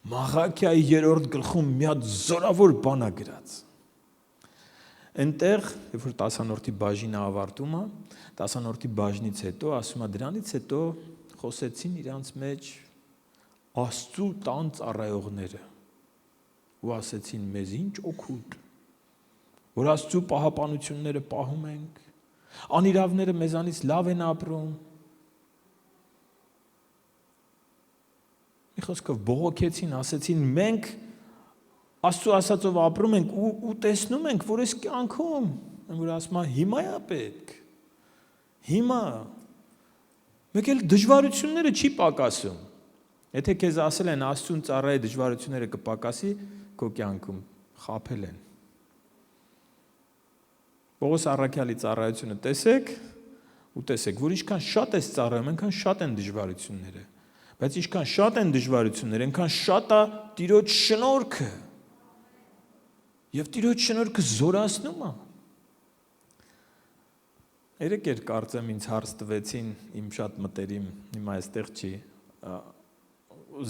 Մաղաքիայի 3-րդ գլխում մի հատ զորավոր բան է գրած։ Այնտեղ, երբ որ 10-րդի բաժինը ավարտում է, 10-րդի բաժնից հետո ասում է դրանից հետո խոսեցին իրանց մեջ Աստծու տան ծառայողները ու ասեցին մեզ ինչ օգուտ, որ Աստծու պահապանությունները պահում ենք, անիրավները մեզանից լավ են ապրում։ Մի խոսքով բողոքեցին, ասեցին մենք Աստծու ասածով ապրում ենք ու տեսնում ենք, որ այս կյանքում, որ ասում է հիմա է պետք, հիմա, մեկ էլ դժվարությունները չի պակասում, եթե քեզ ասել են Աստծուն ծառայի դժվարությունները կպակասի, քո կյանքում խաբել են։ Պողոս առաքյալի ծառայությունը տեսեք, որ ինչքան շատ ես ծառայում, այնքան շատ են դժվարությունները, բայց ինչքան շատ են դժվարությունները, այնքան շատ է Տիրոջ շնորհքը։ Եվ Տիրոջ շնորհքը զորացնում է։ Երեք կարծեմ ինձ հարց տվեցին իմ շատ մտերիմ, հիմա այստեղ չի,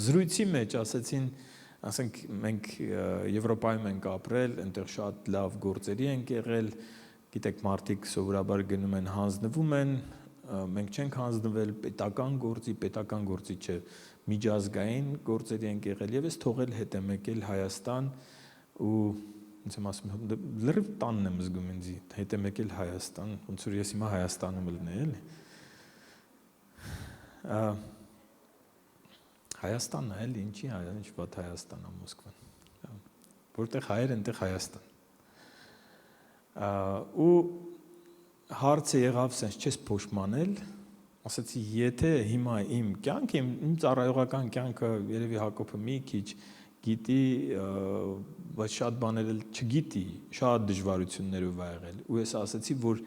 զրույցի մեջ ասենք մենք Եվրոպայում ենք ապրել, այնտեղ շատ լավ գործերի ենք եղել, գիտեք մարդիկ սովորաբար գնում են հանձնվում են, մենք չենք հանձնվել պետական գործի չէ, միջազգային գործերի ենք եղել եւ ես թողել հետ եմ եկել Հայաստան ու ինձ եմ ասում լրիվ տանն եմ զգում ինձ հետ եմ եկել Հայաստան, ոնց որ ես հիմա Հայաստանում լինեի, էլի։ Հայաստանն է, էլի, ինչի ինչ վատ Հայաստանն է Մոսկվան։ Որտեղ հայեր, այնտեղ Հայաստան։ Ու հարցը եղավ sense չես փոշմանել, ասացի եթե հիմա իմ կյանքը, իմ ծառայողական կյանքը երևի Հակոբը մի քիչ գիտի, բայց շատ բաներ էլ չգիտի, շատ դժվարություններով ա եղել, ու ես ասացի, որ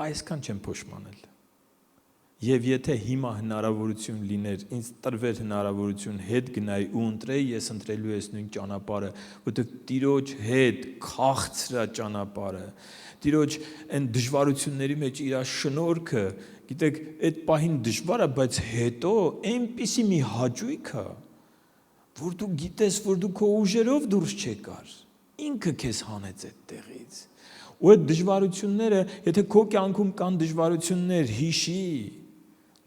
այսքան չեմ փոշմանել։ Եվ եթե հիմա հնարավորություն լիներ, ինձ տրվեր հնարավորություն հետ գնայի ու ընտրեի, ես ընտրելու ես նույն ճանապարհը, որտեղ Տիրոջ հետ քաղցրա ճանապարհը, Տիրոջ այն դժվարությունների մեջ իր շնորհքը, գիտեք, այդ պահին դժվար է, բայց հետո այնպիսի մի հաճույք է, որ դու գիտես, որ դու քո ուժերով դուրս չեկար, ինքը քեզ հանեց այդ տեղից։ Ու այդ դժվարությունները, եթե քո կյանքում կան դժվարություններ, հիշի,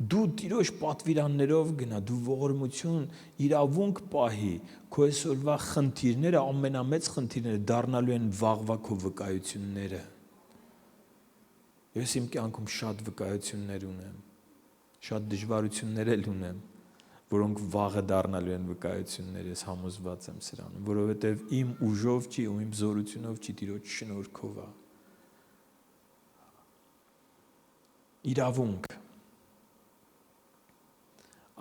դու Տիրոջ պատվիրաններով գնա, դու ողորմություն, իրավունք պահի, քո այսօրվա խնդիրները, ամենամեծ խնդիրները դառնալու են վաղվա քո վկայությունները։ Ես իմ կյանքում շատ վկայություններ ունեմ, շատ դժվարություններ էլ ունեմ, որոնք վաղը դառնալու են վկայություններ, ես համոզված եմ սրանում, որովհետև իմ ուժով չի ու իմ զորությունով չի, Տիրոջ շնորհքով է։ Իրավունք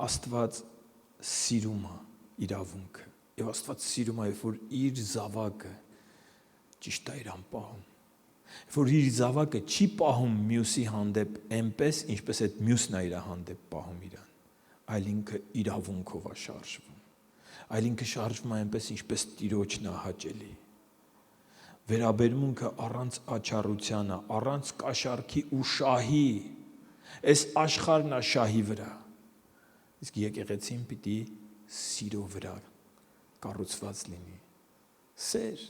Աստված սիրում է իրավունքը, եւ Աստված սիրում է, որ իր զավակը ճիշտ է իրան պահում, որ իր զավակը չի պահում մյուսի հանդեպ այնպես, ինչպես այդ մյուսն է իր հանդեպ պահում իրան, այլ ինքը իրավունքով է շարժվում, այլ ինքը շարժվում է այնպես, ինչպես Տիրոջն է հաճելի։ Վերաբերմունքը առանց աչառության, առանց կաշառքի ու շահի, այս աշխարհն է շահի վրա, իսկ եկեղեցին պիտի սիրո վրա կառուցված լինի, սեր։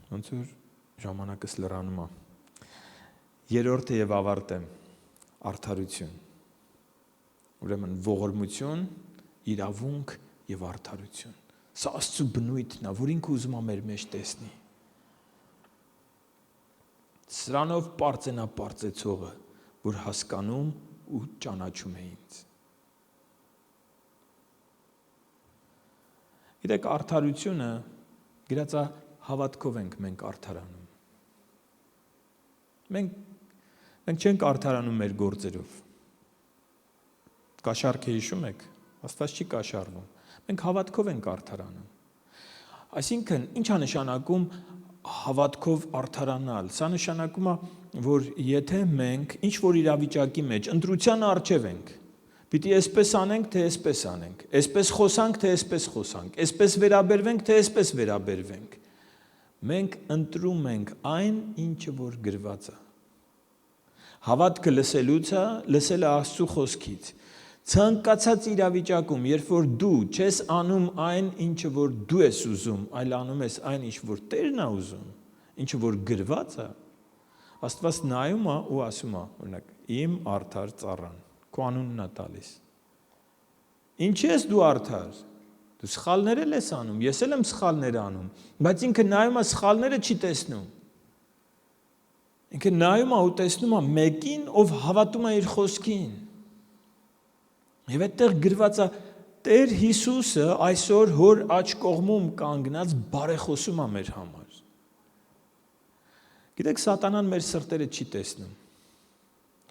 Ոնց որ ժամանակս լրանում է։ Երրորդը եւ ավարտեմ, արդարություն։ Ուրեմն ողորմություն, իրավունք եւ արդարություն։ Սա Աստծո բնույթն է, որ ինքը ուզում է մեր մեջ տեսնի։ Սրանով պարծենա պարծեցողը, որ հասկանում ու ճանաչում է ինձ։ Գիտեք, արդարությունը գրած է հավատքով ենք մենք արդարանում։ Մենք չենք արդարանում մեր գործերով։ Կաշառքը հիշում եք, Աստված չի կաշառվում։ Մենք հավատքով ենք արդարանում։ Այսինքն, ինչ է նշանակում հավատքով արդարանալ։ Սա նշանակում է, որ եթե մենք ինչ որ իրավիճակի մեջ ընտրության առջև ենք, պիտի այսպես անենք, թե այսպես անենք, այսպես խոսանք, թե այսպես խոսանք, այսպես վերաբերվենք, թե այսպես վերաբերվենք, մենք ընտրում ենք այն, ինչը որ գրված է։ Հավատքը լսելուց է, լսելը Աստծո խոսքից։ Ցանկացած իրավիճակում, երբ որ դու չես անում այն, ինչը որ դու ես ուզում, այլ անում ես այն, ինչ որ Տերն է ուզում, ինչը որ գրված է, Աստված նայում է ու ասում է, օրինակ, իմ արդար ծառան, քո անունն է տալիս։ Ինչի՞ ես դու արդար։ Դու սխալներ ես անում, ես էլ եմ սխալներ անում, բայց ինքը նայում է սխալները չի տեսնում։ Ինքը նայում է ու տեսնում է մեկին, ով հավատում է իր խոսքին։ Եվ այդտեղ գրված է Տեր Հիսուսը այսօր հոր աջ կողմում կանգնած բարեխոսում է մեր համար։ Գիտեք, սատանան մեր սրտերը չի տեսնում։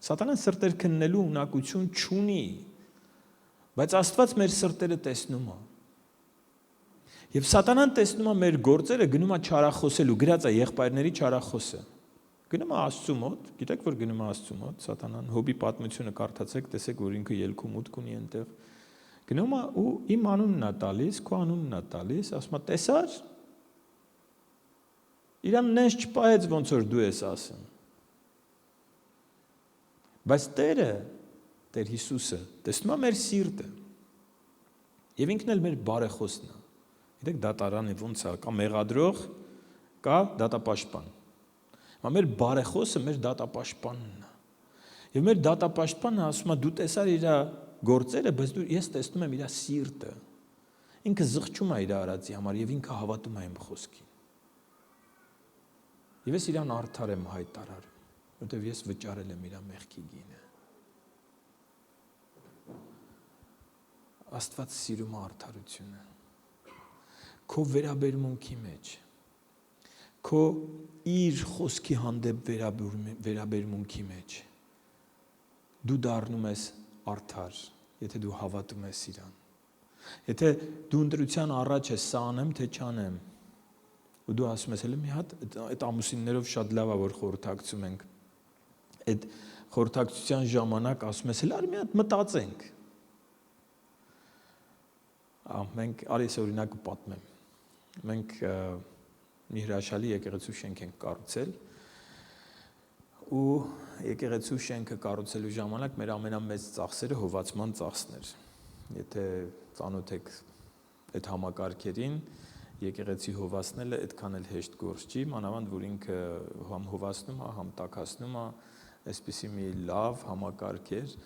Սատանան սրտեր քննելու ունակություն չունի, բայց Աստված մեր սրտերը տեսնում է։ Եվ սատանան տեսնում է մեր գործերը, գնում է չարախոսելու, գրած է եղբայրների չարախոսը։ Գնում է Աստծու մոտ, գիտեք, որ գնում է Աստծու մոտ, սատանան, Հոբի պատմությունը կարդացեք, տեսեք, որ ինքը ելքում ուտք ունի այնտեղ։ Գնում է ու իմ անունն է տալիս, քո անունն է տալիս, ասում է, տեսա՞ր։ Իրան նենց չպահեց, ոնց որ դու ես ասում։ Բայց Տերը, Տեր Հիսուսը, տեսնում է մեր սիրտը։ Եվ ինքն էլ մեր բարեխոսն է։ Գիտեք, դատարանը ոնց է, կա մեղադրող, կա դատապաշտպան։ Մեր բարեխոսը մեր դատապաշտպանն է։ Եվ մեր դատապաշտպանը ասում է, դու տեսար իր գործերը, բայց ես տեսնում եմ իր սիրտը։ Ինքը զղջում է իր արածի համար եւ ինքը հավատում է իմ խոսքին։ Եվ ես իրան արդար եմ հայտարարում, որովհետեւ ես վճարել եմ իր մեղքի գինը։ Աստված սիրում է արդարությունը։ Քո վերաբերմունքի մեջ, քո իր խոսքի հանդեպ վերաբերմունքի մեջ դու դառնում ես արդար, եթե դու հավատում ես իրան։ Եթե դու ընտրության առաջ ես սա անեմ, թե չանեմ, ու դու ասում ես, հələ մի հատ այդ ամուսիններով շատ լավ է որ խորհրդակցում ենք։ Այդ խորհրդակցության ժամանակ ասում ես, հələ մի հատ մտածենք։ Մենք արի ես օրինակը պատմեմ։ Մենք մի հրաշալի եկեղեցու շենք ենք կառուցել ու եկեղեցու շենքը կառուցելու ժամանակ մեր ամենամեծ ծախսերը հովացման ծախսն էր։ Եթե ծանոթ եք այդ համակարգերին, եկեղեցի հովացնելը այդքան էլ հեշտ գործ չի, մանավանդ որ ինքը համ հովացնում է, համ տաքացնում է, այսպիսի մի լավ համակարգ էր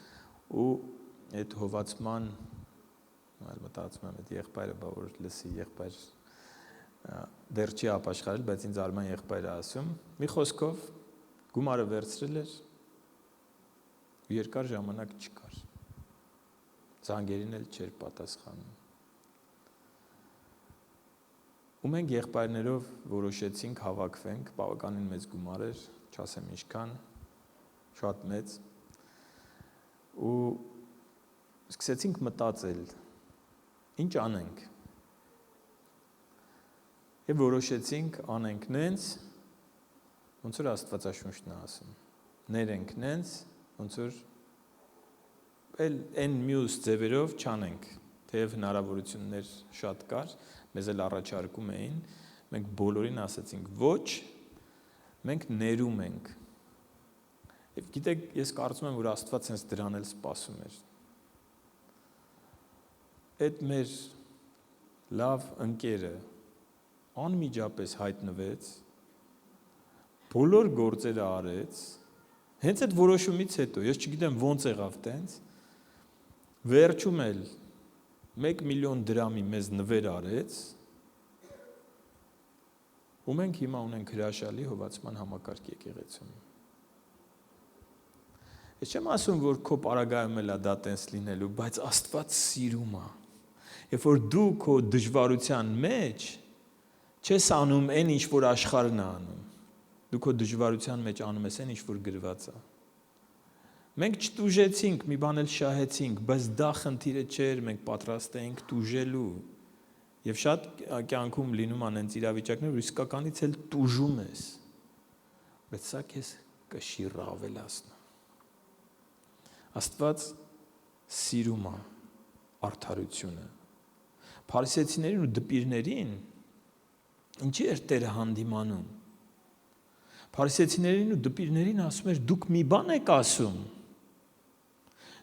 ու այդ հովացման մտածում եմ այդ եղբայրը բա որ լսի եղբայր դեռ չի ապաշխարել, բայց ինձ Արման եղբայրը ասում, մի խոսքով գումարը վերցրել էր ու երկար ժամանակ չկար։ Զանգերին էլ չէր պատասխանում։ Ու մենք եղբայրներով որոշեցինք հավաքվենք, բավականին մեծ գումար էր, չասեմ ինչքան, շատ մեծ։ Ու սկսեցինք մտածել, ինչ անենք։ Եվ որոշեցինք անենք նենց, ոնց որ Աստվածաշունչն է ասում, ներենք նենց, ոնց որ այն մյուս ձևերով չանենք, թեև հնարավորություններ շատ կար, մեզ էլ առաջարկում էին, մենք բոլորին ասացինք ոչ, մենք ներում ենք։ Եվ գիտեք, ես կարծում եմ, որ Աստված հենց դրան էլ սպասում էր։ Այդ մեր լավ ընկերը անմիջապես հայտնվեց, բոլոր գործերը արեց, հենց այդ որոշումից հետո, ես չգիտեմ ոնց եղավ տենց, վերջում էլ 1 միլիոն դրամի մեզ նվեր արեց, ու մենք հիմա ունենք հրաշալի հովացման համակարգ եկեղեցում։ Ես չեմ ասում, որ քո պարագայում էլ է դա տենց լինելու, բայց Աստված սիրում է, երբ որ դու քո դժվարության մեջ չես անում այն, ինչ որ աշխարհն է անում։ Դու քո դժվարության մեջ անում ես այն, ինչ որ գրված է։ Մենք չտուժեցինք, մի բան էլ շահեցինք, բայց դա խնդիրը չէր, մենք պատրաստ էինք տուժելու։ Եվ շատ կյանքում լինում են այնց իրավիճակներ, որ իսկականից էլ տուժում ես։ Բայց սա քեզ կշիռ ավելացնում։ Աստված սիրում է արդարությունը։ Փարիսեցիներին ու դպիրներին ինչի էր Տերը հանդիմանում։ Փարիսեցիներին ու դպիրներին ասում էր. դուք մի բան եք ասում։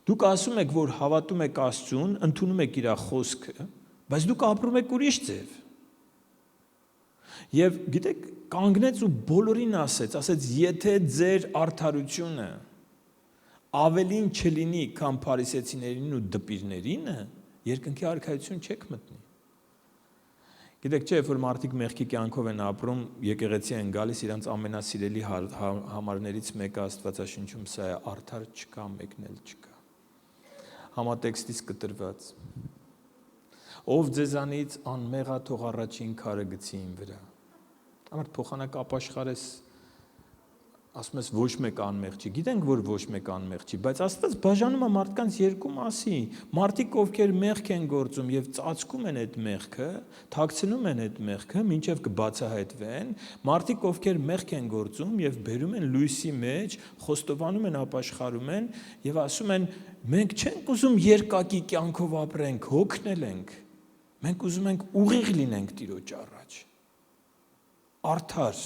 Դուք ասում եք, որ հավատում եք Աստծուն, ընդունում եք իր խոսքը, բայց դուք ապրում եք ուրիշ ձև։ Եվ գիտեք, կանգնեց ու բոլորին ասեց, եթե ձեր արդարությունը ավելին չլինի, քան փարիսեցիներին ու դպիրներինը, երկնքի արքայություն չեք մտնի։ Գիտեք, չէ, որ մարդիկ մեղքի կյանքով են ապրում, եկեղեցի են գալիս, իրանց ամենասիրելի համարներից մեկը Աստվածաշնչում սա է, արդար չկա, մեկն էլ չկա։ Համատեքստից կտրված։ Ով ձեզանից անմեղա թող առաջին քարը գցի իմ վրա։ Ամառ փոխանակ ապաշխարես, ասում ես ոչ մեկ անմեղ չի։ Գիտենք, որ ոչ մեկ անմեղ չի, բայց Աստված բաժանում է մարդկանց երկու մասի։ Մարդիկ, ովքեր մեղք են գործում եւ ծածկում են այդ մեղքը, թաքցնում են այդ մեղքը, մինչեւ կբացահայտվեն, մարդիկ, ովքեր մեղք են գործում եւ բերում են լույսի մեջ, խոստովանում են, ապաշխարում են եւ ասում են. մենք չենք ուզում երկակի կյանքով ապրենք, հոգնել ենք։ Մենք ուզում ենք ուղիղ լինենք Տիրոջ առաջ։ Արդար։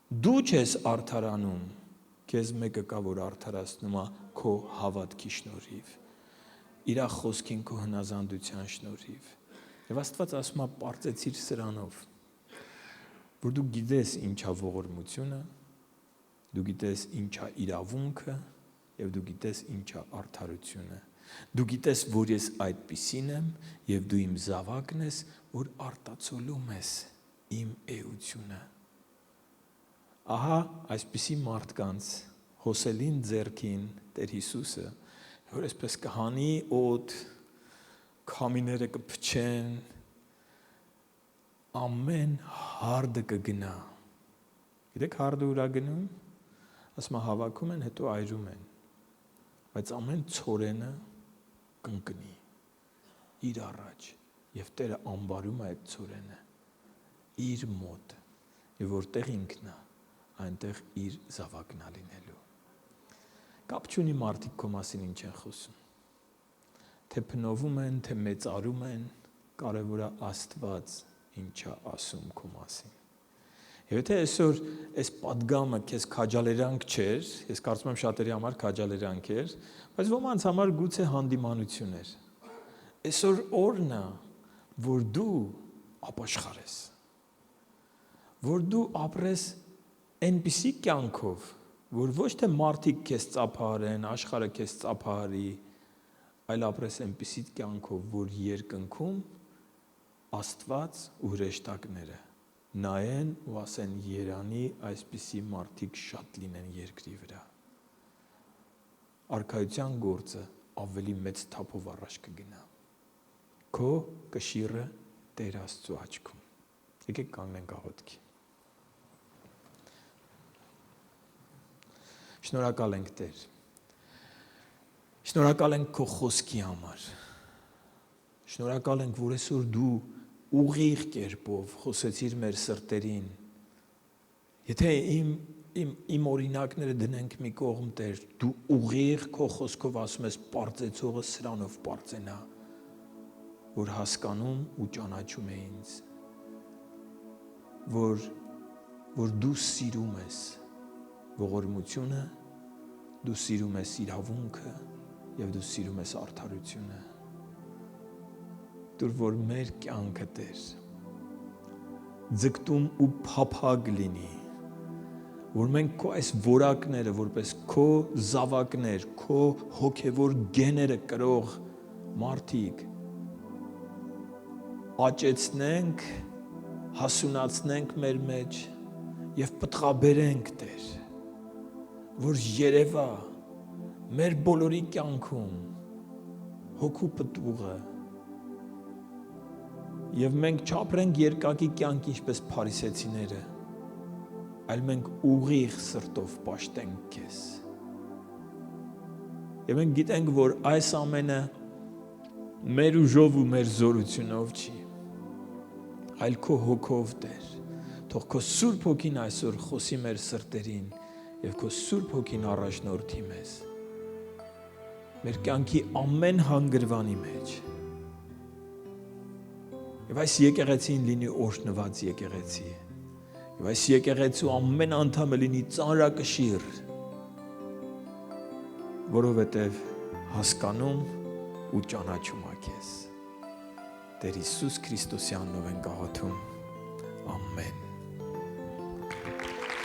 Դու ես արդարանում, քեզ մեկը կա, որ արդարացնում է քո հավատքի շնորհիվ, իր խոսքին քո հնազանդության շնորհիվ։ Եվ Աստված ասում է, պարծեցիր սրանով, որ դու գիտես ինչա ողորմությունը, դու գիտես ինչա իրավունքը, եւ դու գիտես ինչա արդարությունը։ Դու գիտես, որ ես այդպիսին եմ, եւ դու իմ զավակն ես, որ արտացոլում ես իմ էությունը։ Ահա այսպիսի մարդկանց հոսելին ձեռքին Տեր Հիսուսը, որ այսպես կհանի օդ, քամիները կփչեն, ամեն հարդը կգնա։ Գիտեք հարդը ուրա գնում, ասում հավաքում են, հետո այրում են, բայց ամեն ցորենը կընկնի իր առաջ, եւ Տերը ամբարում է այդ ցորենը իր մոտ, եւ որտեղ ինքն է, այնտեղ իր զավակն է լինելու։ Կապ չունի մարդիկ քո մասին ինչ են խոսում, թե փնովում են, թե մեծարում են, կարևոր է Աստված ինչա ասում քո մասին։ Եվ եթե այսօր այս պատգամը քեզ քաջալերանք չէր, ես կարծում եմ շատերի համար քաջալերանք էր, բայց ոմանց համար գուցե հանդիմանություն էր։ Այսօր օրն է, որ դու ապաշխարես, որ դու ապրես այնպիսի կյանքով, որ ոչ թե մարդիկ քեզ ծափահարեն, աշխարհը քեզ ծափահարի, այլ ապրես այնպիսի կյանքով, որ երկնքում Աստված ու հրեշտակները նայեն ու ասեն երանի այսպիսի մարդիկ շատ լինեն երկրի վրա։ Արքայության գործը ավելի մեծ թափով առաջ կգնա։ Քո կշիռը Տեր Աստծո աչքում։ Եկեք կանգնենք աղոթքի։ Շնորհակալ ենք Տեր։ Շնորհակալ ենք քո խոսքի համար։ Շնորհակալ ենք, որ այսօր դու ուղիղ կերպով խոսեցիր մեր սրտերին։ Եթե իմ օրինակները դնենք մի կողմ, Տեր, դու ուղիղ քո խոսքով ասում ես պարծեցողը սրանով պարծենա, որ հասկանում ու ճանաչում է ինձ, որ դու սիրում ես ողորմությունը, դու սիրում ես իրավունքը եւ դու սիրում ես արդարությունը։ Դուր որ մեր կյանքը Տեր ձգտում ու փափագ լինի, որ մենք քո այս որակները որպես քո զավակներ, քո հոգևոր գեները կրող մարդիկ աճեցնենք, հասունացնենք մեր մեջ եւ պտղաբերենք Տեր, որ երևա մեր բոլորի կյանքում հոգու պտուղը եւ մենք չապրենք երկակի կյանք ինչպես փարիսեցիները, այլ մենք ուղիղ սրտով պաշտենք քեզ։ Եվ մենք գիտենք, որ այս ամենը մեր ուժով ու մեր զորությունով չի, այլ քո հոգով Տեր։ Թող քո Սուրբ Հոգին այսօր խոսի մեր սրտերին եւ քո Սուրբ Հոգին առաջնորդի մեզ մեր կյանքի ամեն հանգրվանի մեջ։ Եվ այս եկեղեցին լինի օրհնված եկեղեցի, Եվ այս եկեղեցու ամեն անդամը լինի ծանրակշիռ, որովհետև հասկանում ու ճանաչում է քեզ։ Տեր Հիսուս Քրիստոսի անունով ենք աղոթում։ Ամեն։